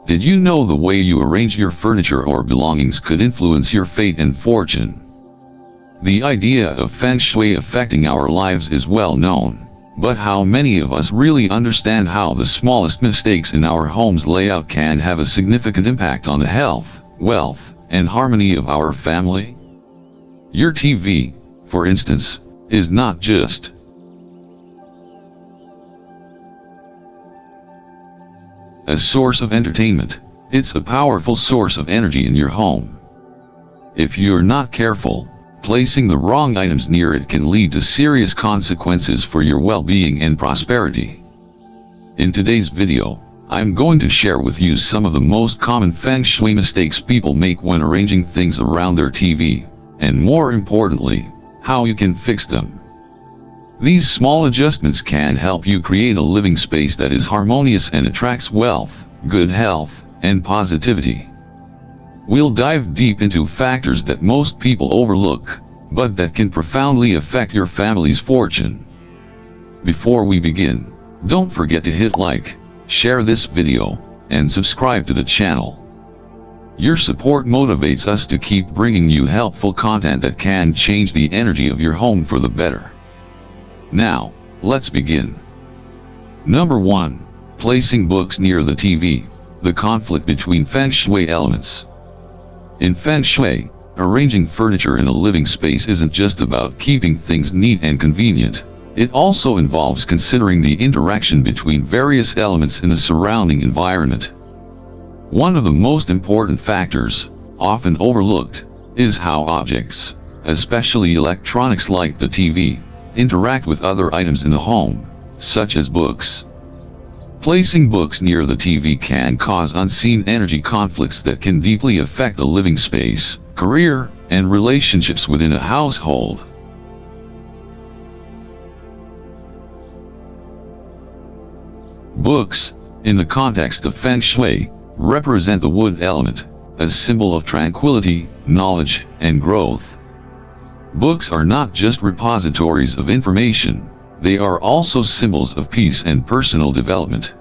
Did you know the way you arrange your furniture or belongings could influence your fate and fortune? The idea of Feng Shui affecting our lives is well known, but how many of us really understand how the smallest mistakes in our home's layout can have a significant impact on the health, wealth, and harmony of our family? Your TV, for instance, is not just a source of entertainment, it's a powerful source of energy in your home. If you're not careful, placing the wrong items near it can lead to serious consequences for your well-being and prosperity. In today's video, I'm going to share with you some of the most common Feng Shui mistakes people make when arranging things around their TV, and more importantly, how you can fix them. These small adjustments can help you create a living space that is harmonious and attracts wealth, good health, and positivity. We'll dive deep into factors that most people overlook, but that can profoundly affect your family's fortune. Before we begin, don't forget to hit like, share this video, and subscribe to the channel. Your support motivates us to keep bringing you helpful content that can change the energy of your home for the better. Now, let's begin. Number 1. Placing books near the TV. The conflict between Feng Shui elements. In Feng Shui, arranging furniture in a living space isn't just about keeping things neat and convenient. It also involves considering the interaction between various elements in the surrounding environment. One of the most important factors, often overlooked, is how objects, especially electronics like the TV, interact with other items in the home, such as books. Placing books near the TV can cause unseen energy conflicts that can deeply affect the living space, career, and relationships within a household. Books, in the context of Feng Shui, represent the wood element, a symbol of tranquility, knowledge, and growth. Books are not just repositories of information, they are also symbols of peace and personal development.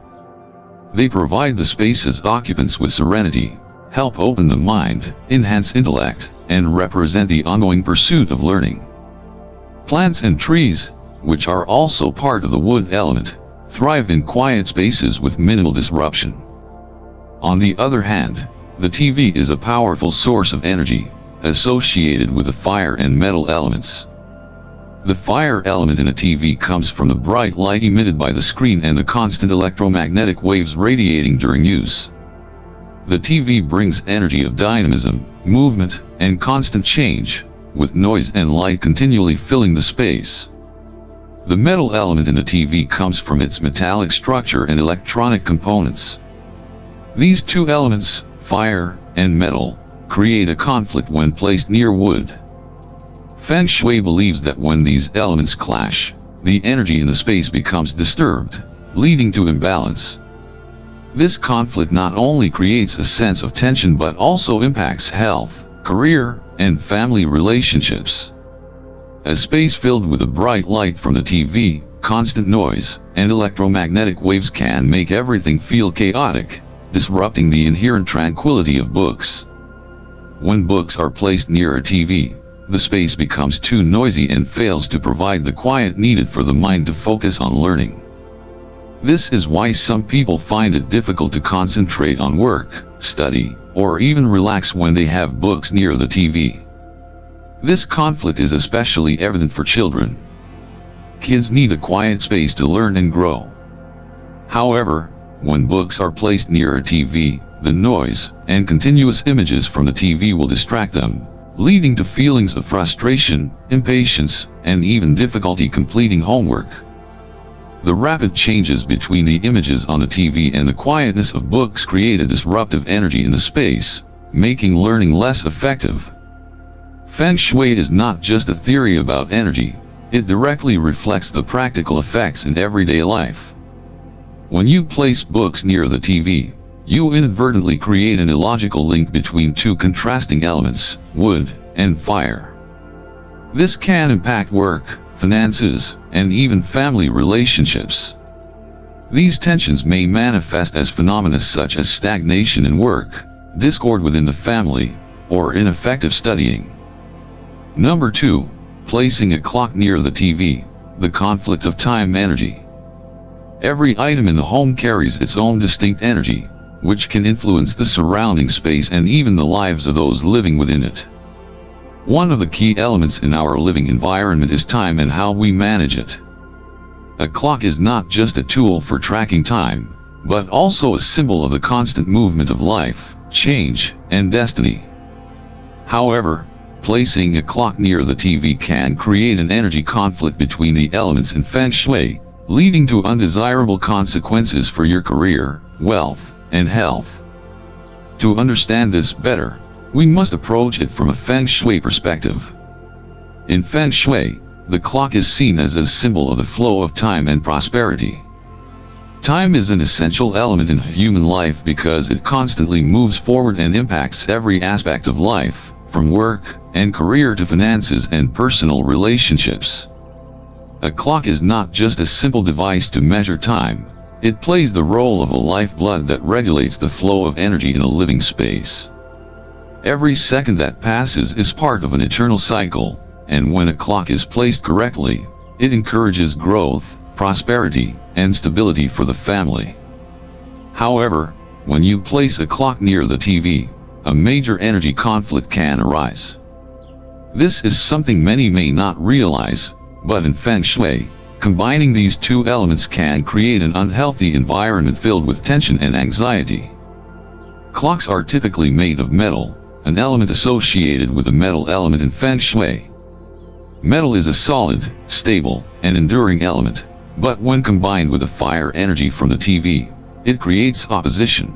They provide the space's occupants with serenity, help open the mind, enhance intellect, and represent the ongoing pursuit of learning. Plants and trees, which are also part of the wood element, thrive in quiet spaces with minimal disruption. On the other hand, the TV is a powerful source of energy, associated with the fire and metal elements. The fire element in a TV comes from the bright light emitted by the screen and the constant electromagnetic waves radiating during use. The TV brings energy of dynamism, movement, and constant change, with noise and light continually filling the space. The metal element in the TV comes from its metallic structure and electronic components. These two elements, fire and metal, create a conflict when placed near wood. Feng Shui believes that when these elements clash, the energy in the space becomes disturbed, leading to imbalance. This conflict not only creates a sense of tension but also impacts health, career, and family relationships. A space filled with a bright light from the TV, constant noise, and electromagnetic waves can make everything feel chaotic, disrupting the inherent tranquility of books. When books are placed near a TV, the space becomes too noisy and fails to provide the quiet needed for the mind to focus on learning. This is why some people find it difficult to concentrate on work, study, or even relax when they have books near the TV. This conflict is especially evident for children. Kids need a quiet space to learn and grow. However, when books are placed near a TV, the noise and continuous images from the TV will distract them, leading to feelings of frustration, impatience, and even difficulty completing homework. The rapid changes between the images on the TV and the quietness of books create a disruptive energy in the space, making learning less effective. Feng Shui is not just a theory about energy, it directly reflects the practical effects in everyday life. When you place books near the TV, you inadvertently create an illogical link between two contrasting elements, wood and fire. This can impact work, finances, and even family relationships. These tensions may manifest as phenomena such as stagnation in work, discord within the family, or ineffective studying. Number 2. Placing a clock near the TV, the conflict of time-energy. Every item in the home carries its own distinct energy, which can influence the surrounding space and even the lives of those living within it. One of the key elements in our living environment is time and how we manage it. A clock is not just a tool for tracking time, but also a symbol of the constant movement of life, change, and destiny. However, placing a clock near the TV can create an energy conflict between the elements in Feng Shui, leading to undesirable consequences for your career, wealth, and health. To understand this better, we must approach it from a Feng Shui perspective. In Feng Shui, the clock is seen as a symbol of the flow of time and prosperity. Time is an essential element in human life because it constantly moves forward and impacts every aspect of life, from work and career to finances and personal relationships. A clock is not just a simple device to measure time, it plays the role of a lifeblood that regulates the flow of energy in a living space. Every second that passes is part of an eternal cycle, and when a clock is placed correctly, it encourages growth, prosperity, and stability for the family. However, when you place a clock near the TV, a major energy conflict can arise. This is something many may not realize, but in Feng Shui, combining these two elements can create an unhealthy environment filled with tension and anxiety. Clocks are typically made of metal, an element associated with the metal element in Feng Shui. Metal is a solid, stable, and enduring element, but when combined with the fire energy from the TV, it creates opposition.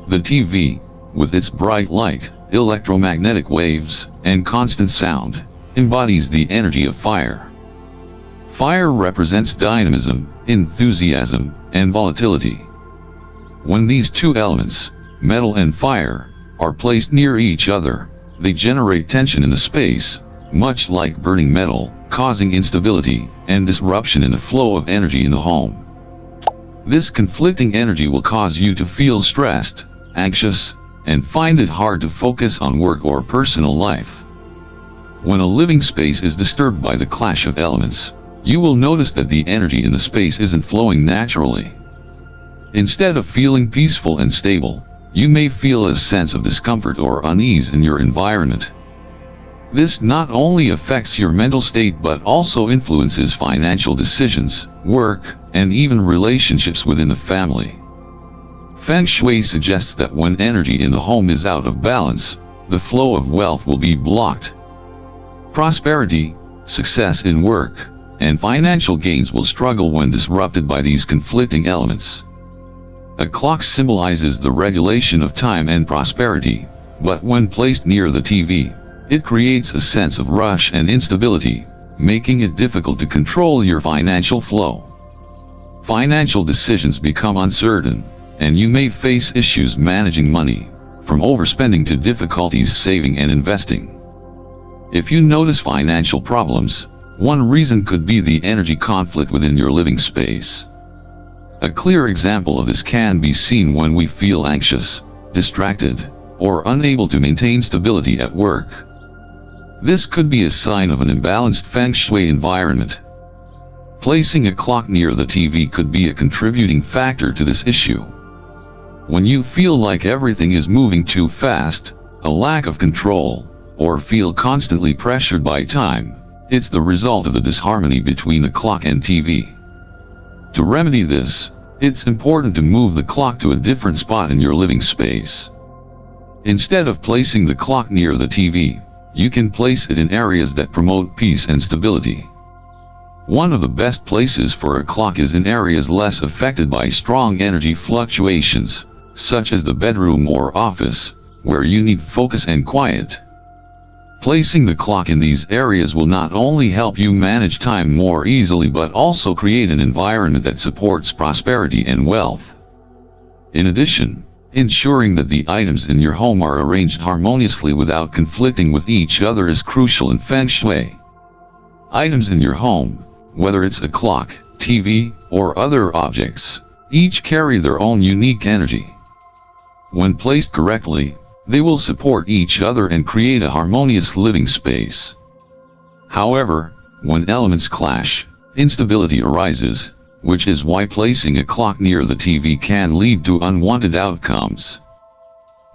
The TV, with its bright light, electromagnetic waves, and constant sound, embodies the energy of fire. Fire represents dynamism, enthusiasm, and volatility. When these two elements, metal and fire, are placed near each other, they generate tension in the space, much like burning metal, causing instability and disruption in the flow of energy in the home. This conflicting energy will cause you to feel stressed, anxious, and find it hard to focus on work or personal life. When a living space is disturbed by the clash of elements, you will notice that the energy in the space isn't flowing naturally. Instead of feeling peaceful and stable, you may feel a sense of discomfort or unease in your environment. This not only affects your mental state but also influences financial decisions, work, and even relationships within the family. Feng Shui suggests that when energy in the home is out of balance, the flow of wealth will be blocked. Prosperity, success in work, and financial gains will struggle when disrupted by these conflicting elements. A clock symbolizes the regulation of time and prosperity, but when placed near the TV, it creates a sense of rush and instability, making it difficult to control your financial flow. Financial decisions become uncertain, and you may face issues managing money, from overspending to difficulties saving and investing. If you notice financial problems, one reason could be the energy conflict within your living space. A clear example of this can be seen when we feel anxious, distracted, or unable to maintain stability at work. This could be a sign of an imbalanced Feng Shui environment. Placing a clock near the TV could be a contributing factor to this issue. When you feel like everything is moving too fast, a lack of control, or feel constantly pressured by time, it's the result of the disharmony between the clock and TV. To remedy this, it's important to move the clock to a different spot in your living space. Instead of placing the clock near the TV, you can place it in areas that promote peace and stability. One of the best places for a clock is in areas less affected by strong energy fluctuations, such as the bedroom or office, where you need focus and quiet. Placing the clock in these areas will not only help you manage time more easily but also create an environment that supports prosperity and wealth. In addition, ensuring that the items in your home are arranged harmoniously without conflicting with each other is crucial in Feng Shui. Items in your home, whether it's a clock, TV, or other objects, each carry their own unique energy. When placed correctly, they will support each other and create a harmonious living space. However, when elements clash, instability arises, which is why placing a clock near the TV can lead to unwanted outcomes.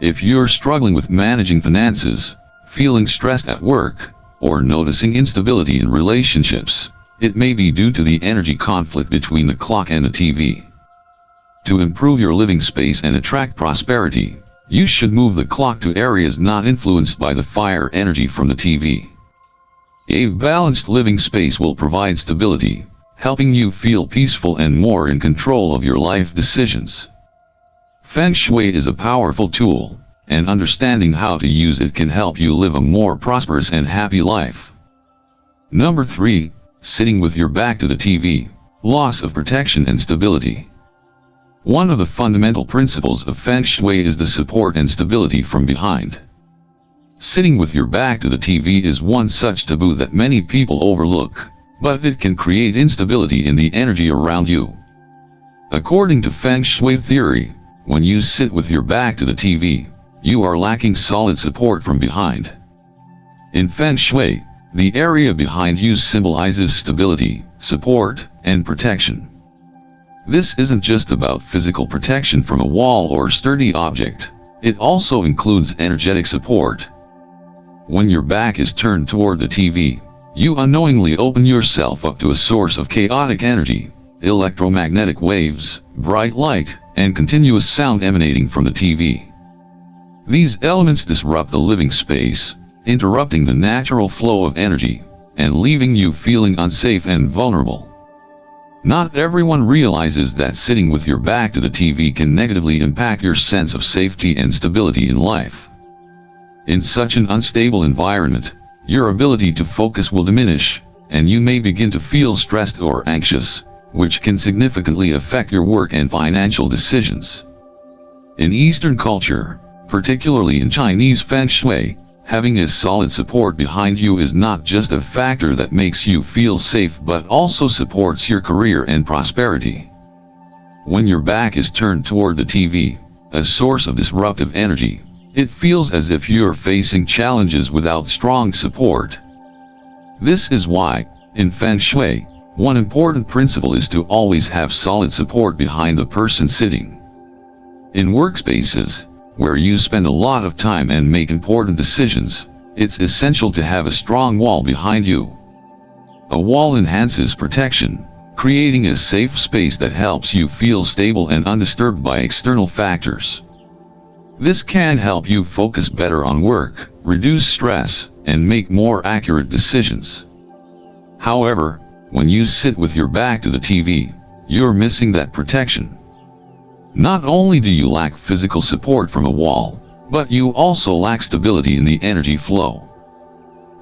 If you're struggling with managing finances, feeling stressed at work, or noticing instability in relationships, it may be due to the energy conflict between the clock and the TV. To improve your living space and attract prosperity, you should move the clock to areas not influenced by the fire energy from the TV. A balanced living space will provide stability, helping you feel peaceful and more in control of your life decisions. Feng Shui is a powerful tool, and understanding how to use it can help you live a more prosperous and happy life. Number 3. Sitting with your back to the TV, loss of protection and stability. One of the fundamental principles of Feng Shui is the support and stability from behind. Sitting with your back to the TV is one such taboo that many people overlook, but it can create instability in the energy around you. According to Feng Shui theory, when you sit with your back to the TV, you are lacking solid support from behind. In Feng Shui, the area behind you symbolizes stability, support, and protection. This isn't just about physical protection from a wall or sturdy object, it also includes energetic support. When your back is turned toward the TV, you unknowingly open yourself up to a source of chaotic energy, electromagnetic waves, bright light, and continuous sound emanating from the TV. These elements disrupt the living space, interrupting the natural flow of energy, and leaving you feeling unsafe and vulnerable. Not everyone realizes that sitting with your back to the TV can negatively impact your sense of safety and stability in life. In such an unstable environment, your ability to focus will diminish, and you may begin to feel stressed or anxious, which can significantly affect your work and financial decisions. In Eastern culture, particularly in Chinese Feng Shui, having a solid support behind you is not just a factor that makes you feel safe but also supports your career and prosperity. When your back is turned toward the TV, a source of disruptive energy, it feels as if you're facing challenges without strong support. This is why, in Feng Shui, one important principle is to always have solid support behind the person sitting. In workspaces, where you spend a lot of time and make important decisions, it's essential to have a strong wall behind you. A wall enhances protection, creating a safe space that helps you feel stable and undisturbed by external factors. This can help you focus better on work, reduce stress, and make more accurate decisions. However, when you sit with your back to the TV, you're missing that protection. Not only do you lack physical support from a wall, but you also lack stability in the energy flow.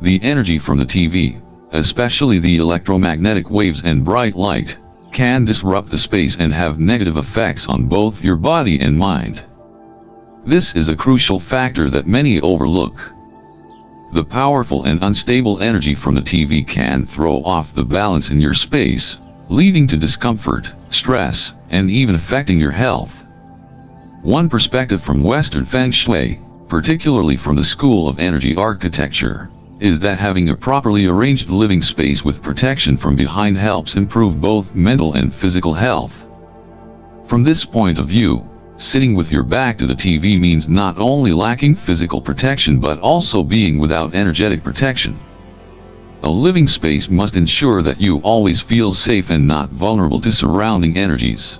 The energy from the TV, especially the electromagnetic waves and bright light, can disrupt the space and have negative effects on both your body and mind. This is a crucial factor that many overlook. The powerful and unstable energy from the TV can throw off the balance in your space, leading to discomfort, stress, and even affecting your health. One perspective from Western Feng Shui, particularly from the School of Energy Architecture, is that having a properly arranged living space with protection from behind helps improve both mental and physical health. From this point of view, sitting with your back to the TV means not only lacking physical protection but also being without energetic protection. A living space must ensure that you always feel safe and not vulnerable to surrounding energies.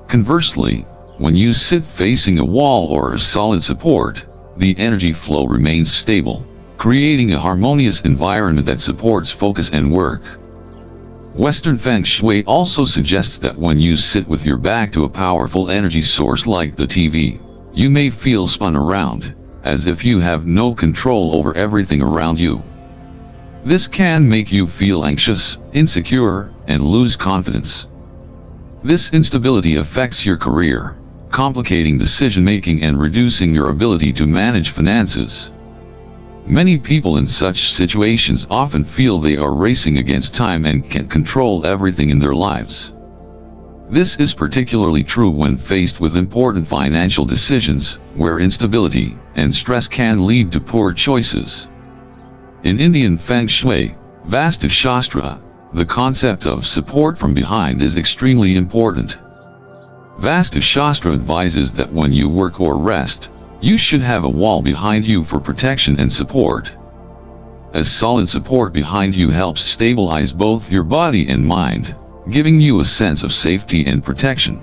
Conversely, when you sit facing a wall or a solid support, the energy flow remains stable, creating a harmonious environment that supports focus and work. Western Feng Shui also suggests that when you sit with your back to a powerful energy source like the TV, you may feel spun around, as if you have no control over everything around you. This can make you feel anxious, insecure, and lose confidence. This instability affects your career, complicating decision-making and reducing your ability to manage finances. Many people in such situations often feel they are racing against time and can't control everything in their lives. This is particularly true when faced with important financial decisions, where instability and stress can lead to poor choices. In Indian Feng Shui, Vastu Shastra, the concept of support from behind is extremely important. Vastu Shastra advises that when you work or rest, you should have a wall behind you for protection and support. A solid support behind you helps stabilize both your body and mind, giving you a sense of safety and protection.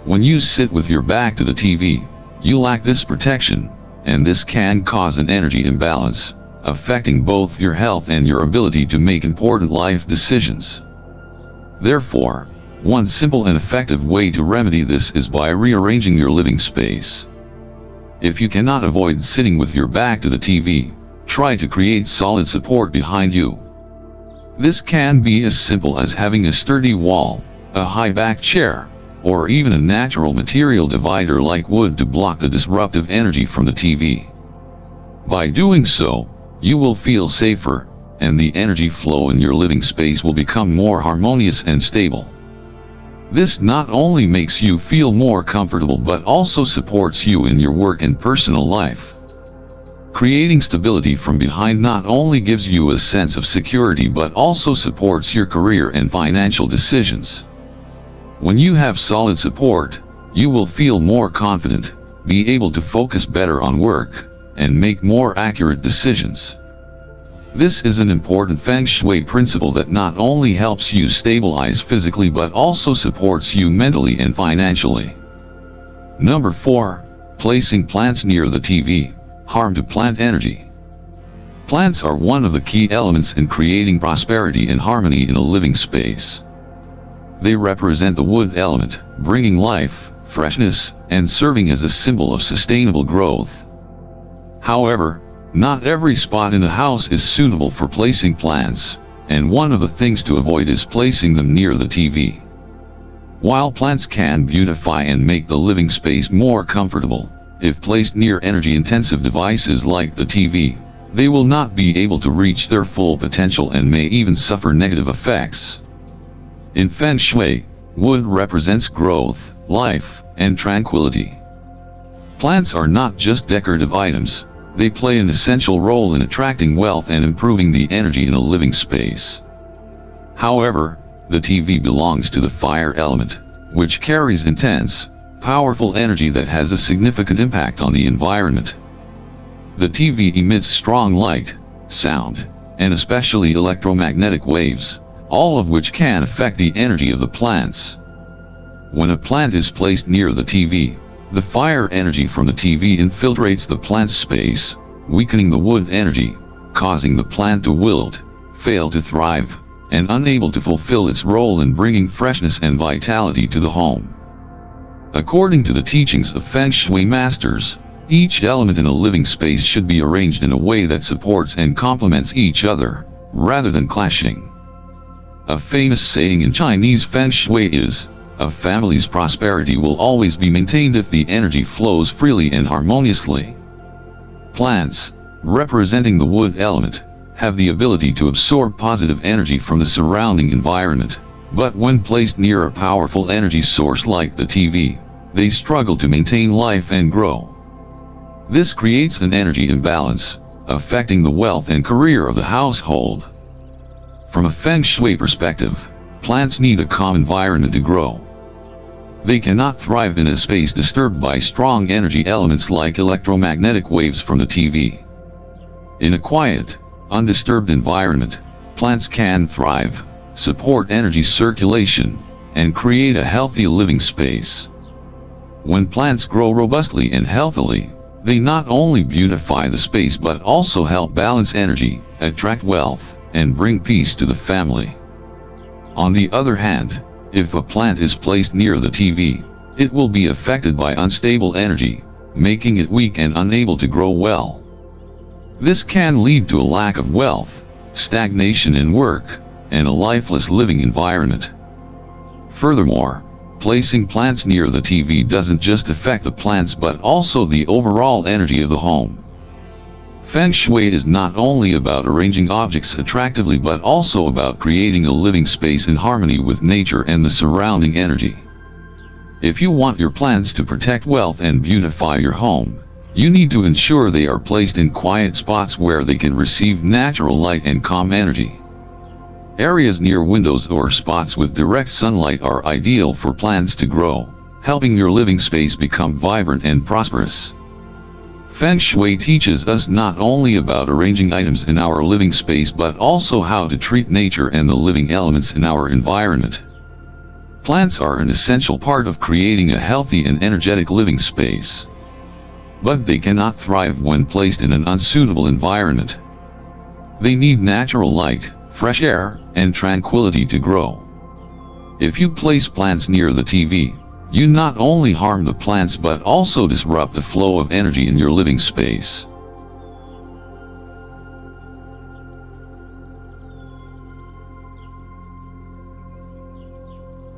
When you sit with your back to the TV, you lack this protection, and this can cause an energy imbalance, affecting both your health and your ability to make important life decisions. Therefore, one simple and effective way to remedy this is by rearranging your living space. If you cannot avoid sitting with your back to the TV, try to create solid support behind you. This can be as simple as having a sturdy wall, a high-back chair, or even a natural material divider like wood to block the disruptive energy from the TV. By doing so, you will feel safer, and the energy flow in your living space will become more harmonious and stable. This not only makes you feel more comfortable but also supports you in your work and personal life. Creating stability from behind not only gives you a sense of security but also supports your career and financial decisions. When you have solid support, you will feel more confident, be able to focus better on work, and make more accurate decisions. This is an important Feng Shui principle that not only helps you stabilize physically but also supports you mentally and financially. Number 4. Placing plants near the TV. Harm to plant energy. Plants are one of the key elements in creating prosperity and harmony in a living space. They represent the wood element, bringing life, freshness, and serving as a symbol of sustainable growth. However, not every spot in the house is suitable for placing plants, and one of the things to avoid is placing them near the TV. While plants can beautify and make the living space more comfortable, if placed near energy-intensive devices like the TV, they will not be able to reach their full potential and may even suffer negative effects. In Feng Shui, wood represents growth, life, and tranquility. Plants are not just decorative items. They play an essential role in attracting wealth and improving the energy in a living space. However, the TV belongs to the fire element, which carries intense, powerful energy that has a significant impact on the environment. The TV emits strong light, sound, and especially electromagnetic waves, all of which can affect the energy of the plants. When a plant is placed near the TV, the fire energy from the TV infiltrates the plant's space, weakening the wood energy, causing the plant to wilt, fail to thrive, and unable to fulfill its role in bringing freshness and vitality to the home. According to the teachings of Feng Shui masters, each element in a living space should be arranged in a way that supports and complements each other, rather than clashing. A famous saying in Chinese Feng Shui is, "A family's prosperity will always be maintained if the energy flows freely and harmoniously." Plants, representing the wood element, have the ability to absorb positive energy from the surrounding environment, but when placed near a powerful energy source like the TV, they struggle to maintain life and grow. This creates an energy imbalance, affecting the wealth and career of the household. From a Feng Shui perspective, plants need a calm environment to grow. They cannot thrive in a space disturbed by strong energy elements like electromagnetic waves from the TV. In a quiet, undisturbed environment, plants can thrive, support energy circulation, and create a healthy living space. When plants grow robustly and healthily, they not only beautify the space but also help balance energy, attract wealth, and bring peace to the family. On the other hand, if a plant is placed near the TV, it will be affected by unstable energy, making it weak and unable to grow well. This can lead to a lack of wealth, stagnation in work, and a lifeless living environment. Furthermore, placing plants near the TV doesn't just affect the plants but also the overall energy of the home. Feng Shui is not only about arranging objects attractively but also about creating a living space in harmony with nature and the surrounding energy. If you want your plants to protect wealth and beautify your home, you need to ensure they are placed in quiet spots where they can receive natural light and calm energy. Areas near windows or spots with direct sunlight are ideal for plants to grow, helping your living space become vibrant and prosperous. Feng Shui teaches us not only about arranging items in our living space but also how to treat nature and the living elements in our environment. Plants are an essential part of creating a healthy and energetic living space. But they cannot thrive when placed in an unsuitable environment. They need natural light, fresh air, and tranquility to grow. If you place plants near the TV, you not only harm the plants but also disrupt the flow of energy in your living space.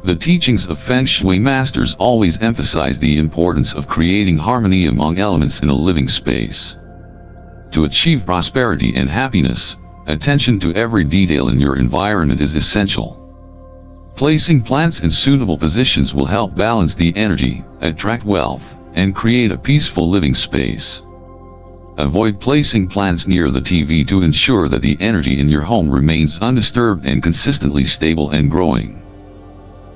The teachings of Feng Shui masters always emphasize the importance of creating harmony among elements in a living space. To achieve prosperity and happiness, attention to every detail in your environment is essential. Placing plants in suitable positions will help balance the energy, attract wealth, and create a peaceful living space. Avoid placing plants near the TV to ensure that the energy in your home remains undisturbed and consistently stable and growing.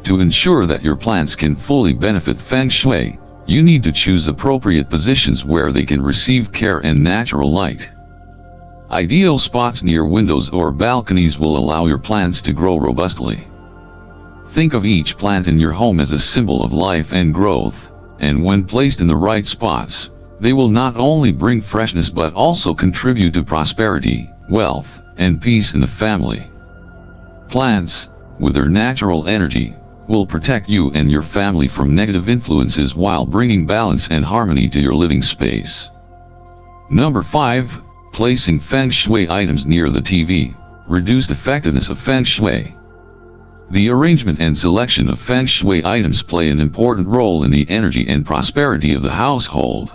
To ensure that your plants can fully benefit Feng Shui, you need to choose appropriate positions where they can receive care and natural light. Ideal spots near windows or balconies will allow your plants to grow robustly. Think of each plant in your home as a symbol of life and growth, and when placed in the right spots, they will not only bring freshness but also contribute to prosperity, wealth, and peace in the family. Plants, with their natural energy, will protect you and your family from negative influences while bringing balance and harmony to your living space. Number 5. Placing Feng Shui items near the TV. Reduced effectiveness of Feng Shui. The arrangement and selection of Feng Shui items play an important role in the energy and prosperity of the household.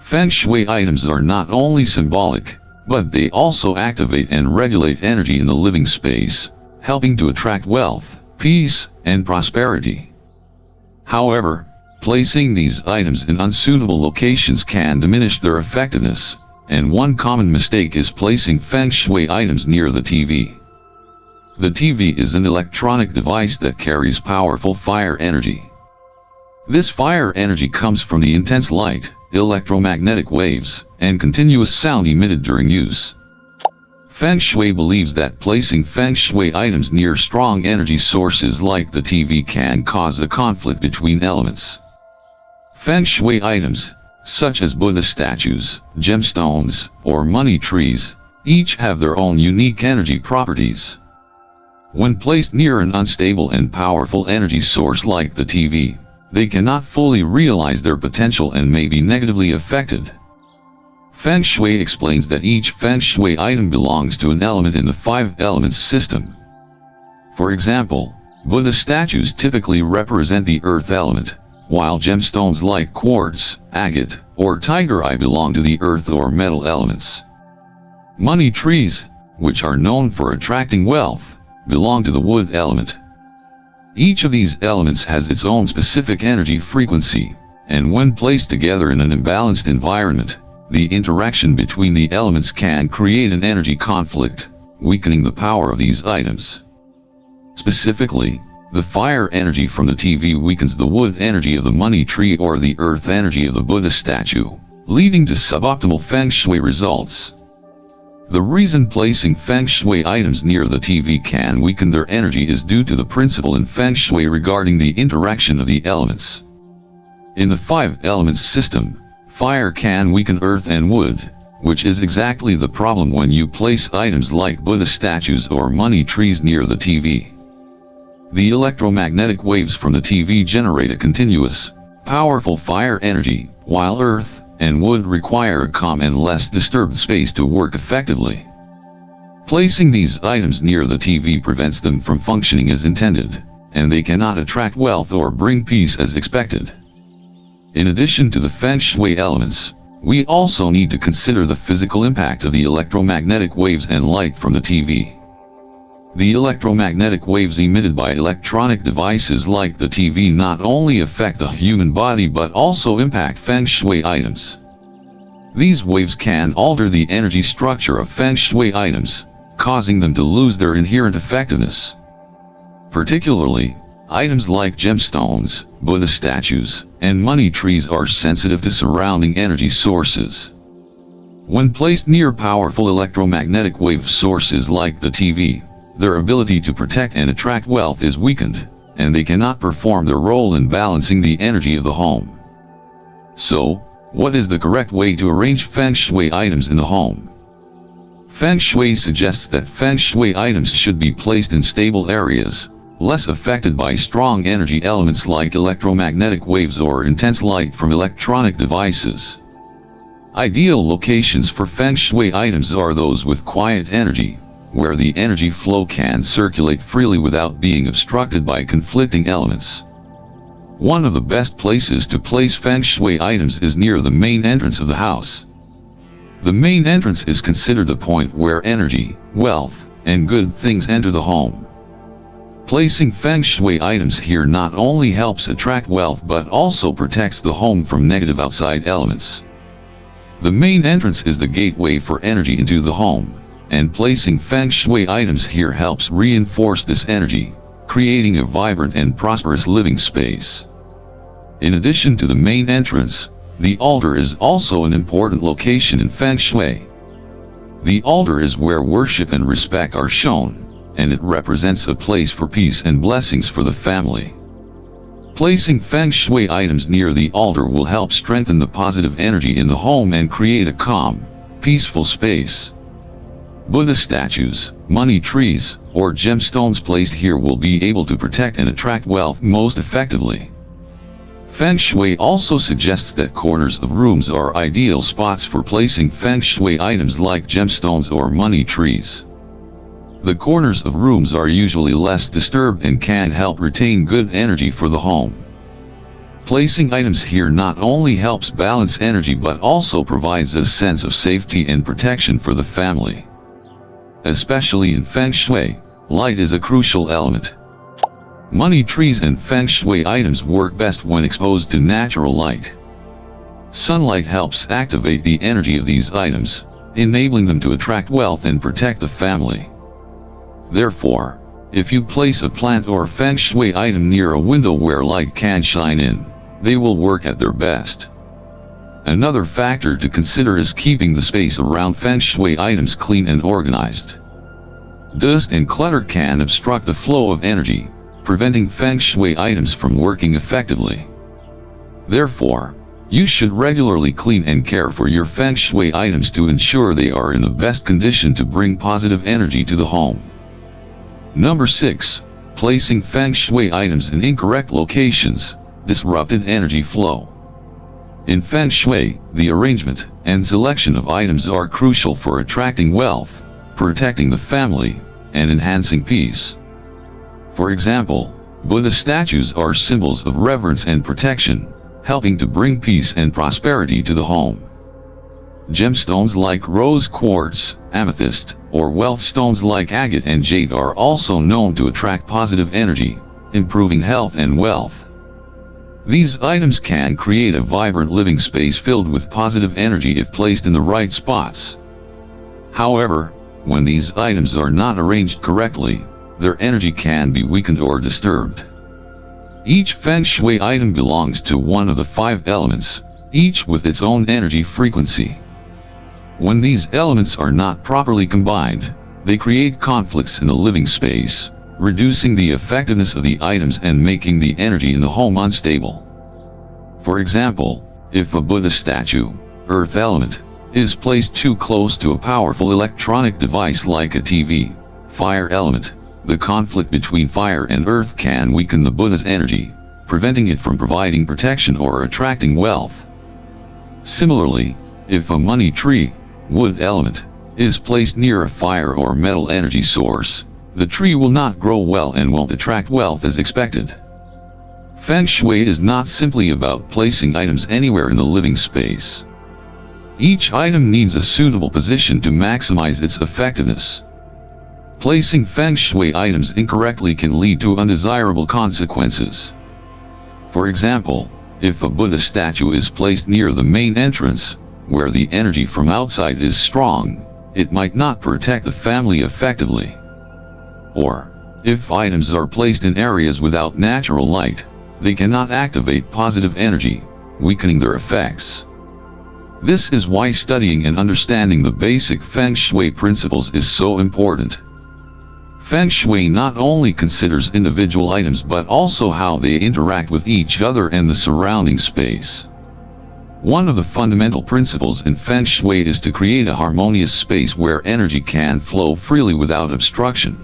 Feng Shui items are not only symbolic, but they also activate and regulate energy in the living space, helping to attract wealth, peace, and prosperity. However, placing these items in unsuitable locations can diminish their effectiveness, and one common mistake is placing Feng Shui items near the TV. The TV is an electronic device that carries powerful fire energy. This fire energy comes from the intense light, electromagnetic waves, and continuous sound emitted during use. Feng Shui believes that placing Feng Shui items near strong energy sources like the TV can cause a conflict between elements. Feng Shui items, such as Buddha statues, gemstones, or money trees, each have their own unique energy properties. When placed near an unstable and powerful energy source like the TV, they cannot fully realize their potential and may be negatively affected. Feng Shui explains that each Feng Shui item belongs to an element in the 5 elements system. For example, Buddha statues typically represent the earth element, while gemstones like quartz, agate, or tiger eye belong to the earth or metal elements. Money trees, which are known for attracting wealth, belong to the wood element. Each of these elements has its own specific energy frequency, and when placed together in an imbalanced environment, the interaction between the elements can create an energy conflict, weakening the power of these items. Specifically, the fire energy from the TV weakens the wood energy of the money tree or the earth energy of the Buddha statue, leading to suboptimal Feng Shui results. The reason placing Feng Shui items near the TV can weaken their energy is due to the principle in Feng Shui regarding the interaction of the elements. In the 5 elements system, fire can weaken earth and wood, which is exactly the problem when you place items like Buddha statues or money trees near the TV. The electromagnetic waves from the TV generate a continuous, powerful fire energy, while earth and wood require a calm and less disturbed space to work effectively. Placing these items near the TV prevents them from functioning as intended, and they cannot attract wealth or bring peace as expected. In addition to the Feng Shui elements, We also need to consider the physical impact of the electromagnetic waves and light from the TV. The electromagnetic waves emitted by electronic devices like the TV not only affect the human body but also impact Feng Shui items. These waves can alter the energy structure of Feng Shui items, causing them to lose their inherent effectiveness. Particularly, items like gemstones, Buddha statues, and money trees are sensitive to surrounding energy sources. When placed near powerful electromagnetic wave sources like the TV, their ability to protect and attract wealth is weakened, and they cannot perform their role in balancing the energy of the home. So, what is the correct way to arrange Feng Shui items in the home? Feng Shui suggests that Feng Shui items should be placed in stable areas, less affected by strong energy elements like electromagnetic waves or intense light from electronic devices. Ideal locations for Feng Shui items are those with quiet energy, where the energy flow can circulate freely without being obstructed by conflicting elements. One of the best places to place Feng Shui items is near the main entrance of the house. The main entrance is considered the point where energy, wealth, and good things enter the home. Placing Feng Shui items here not only helps attract wealth but also protects the home from negative outside elements. The main entrance is the gateway for energy into the home, and placing Feng Shui items here helps reinforce this energy, creating a vibrant and prosperous living space. In addition to the main entrance, the altar is also an important location in Feng Shui. The altar is where worship and respect are shown, and it represents a place for peace and blessings for the family. Placing Feng Shui items near the altar will help strengthen the positive energy in the home and create a calm, peaceful space. Buddha statues, money trees, or gemstones placed here will be able to protect and attract wealth most effectively. Feng Shui also suggests that corners of rooms are ideal spots for placing Feng Shui items like gemstones or money trees. The corners of rooms are usually less disturbed and can help retain good energy for the home. Placing items here not only helps balance energy but also provides a sense of safety and protection for the family. Especially in Feng Shui, light is a crucial element. Money trees and Feng Shui items work best when exposed to natural light. Sunlight helps activate the energy of these items, enabling them to attract wealth and protect the family. Therefore, if you place a plant or Feng Shui item near a window where light can shine in, they will work at their best. Another factor to consider is keeping the space around Feng Shui items clean and organized. Dust and clutter can obstruct the flow of energy, preventing Feng Shui items from working effectively. Therefore, you should regularly clean and care for your Feng Shui items to ensure they are in the best condition to bring positive energy to the home. Number 6. Placing Feng Shui items in incorrect locations, disrupted energy flow. In Feng Shui, the arrangement and selection of items are crucial for attracting wealth, protecting the family, and enhancing peace. For example, Buddha statues are symbols of reverence and protection, helping to bring peace and prosperity to the home. Gemstones like rose quartz, amethyst, or wealth stones like agate and jade are also known to attract positive energy, improving health and wealth. These items can create a vibrant living space filled with positive energy if placed in the right spots. However, when these items are not arranged correctly, their energy can be weakened or disturbed. Each Feng Shui item belongs to one of the 5 elements, each with its own energy frequency. When these elements are not properly combined, they create conflicts in the living space, reducing the effectiveness of the items and making the energy in the home unstable. For example, if a Buddha statue, earth element, is placed too close to a powerful electronic device like a TV, fire element, the conflict between fire and earth can weaken the Buddha's energy, preventing it from providing protection or attracting wealth. Similarly, if a money tree, wood element, is placed near a fire or metal energy source, the tree will not grow well and won't attract wealth as expected. Feng Shui is not simply about placing items anywhere in the living space. Each item needs a suitable position to maximize its effectiveness. Placing Feng Shui items incorrectly can lead to undesirable consequences. For example, if a Buddha statue is placed near the main entrance, where the energy from outside is strong, it might not protect the family effectively. Or, if items are placed in areas without natural light, they cannot activate positive energy, weakening their effects. This is why studying and understanding the basic Feng Shui principles is so important. Feng Shui not only considers individual items but also how they interact with each other and the surrounding space. One of the fundamental principles in Feng Shui is to create a harmonious space where energy can flow freely without obstruction.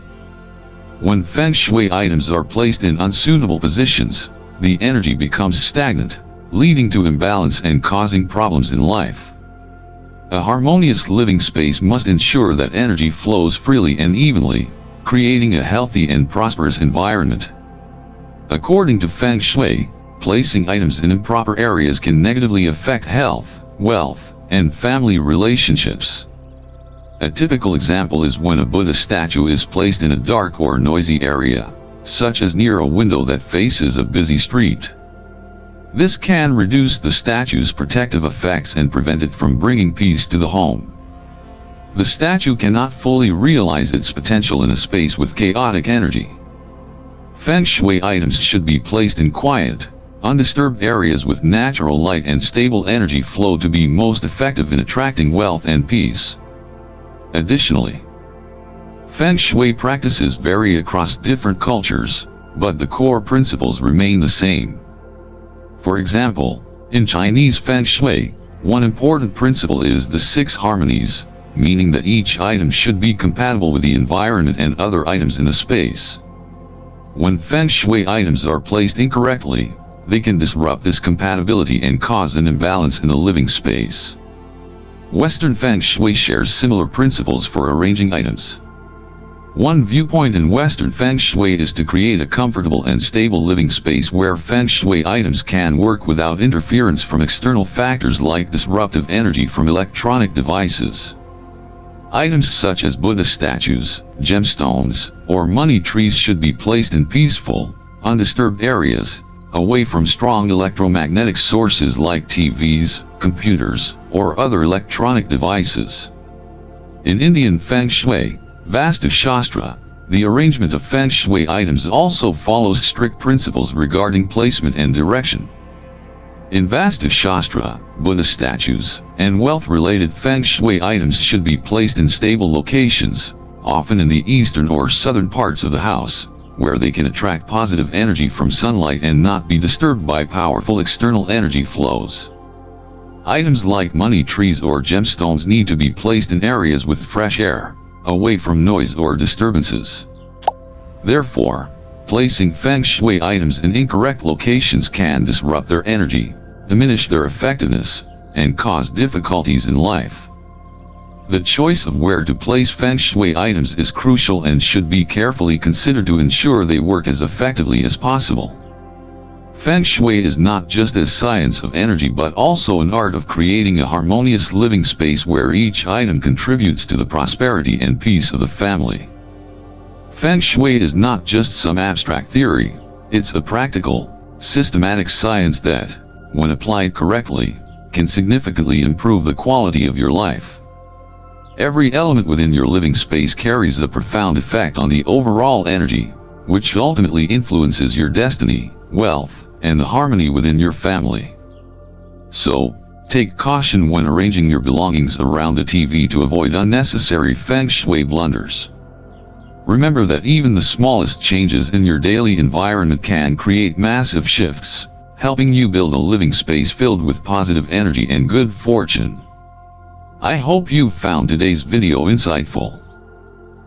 When Feng Shui items are placed in unsuitable positions, the energy becomes stagnant, leading to imbalance and causing problems in life. A harmonious living space must ensure that energy flows freely and evenly, creating a healthy and prosperous environment. According to Feng Shui, placing items in improper areas can negatively affect health, wealth, and family relationships. A typical example is when a Buddha statue is placed in a dark or noisy area, such as near a window that faces a busy street. This can reduce the statue's protective effects and prevent it from bringing peace to the home. The statue cannot fully realize its potential in a space with chaotic energy. Feng Shui items should be placed in quiet, undisturbed areas with natural light and stable energy flow to be most effective in attracting wealth and peace. Additionally, Feng Shui practices vary across different cultures, but the core principles remain the same. For example, in Chinese Feng Shui, one important principle is the 6 harmonies, meaning that each item should be compatible with the environment and other items in the space. When Feng Shui items are placed incorrectly, they can disrupt this compatibility and cause an imbalance in the living space. Western Feng Shui shares similar principles for arranging items. One viewpoint in Western Feng Shui is to create a comfortable and stable living space where Feng Shui items can work without interference from external factors like disruptive energy from electronic devices. Items such as Buddha statues, gemstones, or money trees should be placed in peaceful, undisturbed areas, away from strong electromagnetic sources like TVs, computers, or other electronic devices. In Indian Feng Shui, Vastu Shastra, the arrangement of Feng Shui items also follows strict principles regarding placement and direction. In Vastu Shastra, Buddha statues and wealth-related Feng Shui items should be placed in stable locations, often in the eastern or southern parts of the house, where they can attract positive energy from sunlight and not be disturbed by powerful external energy flows. Items like money trees or gemstones need to be placed in areas with fresh air, away from noise or disturbances. Therefore, placing Feng Shui items in incorrect locations can disrupt their energy, diminish their effectiveness, and cause difficulties in life. The choice of where to place Feng Shui items is crucial and should be carefully considered to ensure they work as effectively as possible. Feng Shui is not just a science of energy but also an art of creating a harmonious living space where each item contributes to the prosperity and peace of the family. Feng Shui is not just some abstract theory, it's a practical, systematic science that, when applied correctly, can significantly improve the quality of your life. Every element within your living space carries a profound effect on the overall energy, which ultimately influences your destiny, wealth, and the harmony within your family. So, take caution when arranging your belongings around the TV to avoid unnecessary Feng Shui blunders. Remember that even the smallest changes in your daily environment can create massive shifts, helping you build a living space filled with positive energy and good fortune. I hope you found today's video insightful.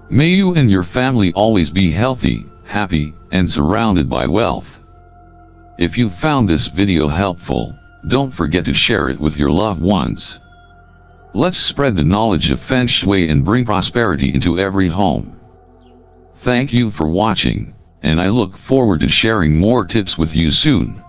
May you and your family always be healthy, happy, and surrounded by wealth. If you found this video helpful, don't forget to share it with your loved ones. Let's spread the knowledge of Feng Shui and bring prosperity into every home. Thank you for watching, and I look forward to sharing more tips with you soon.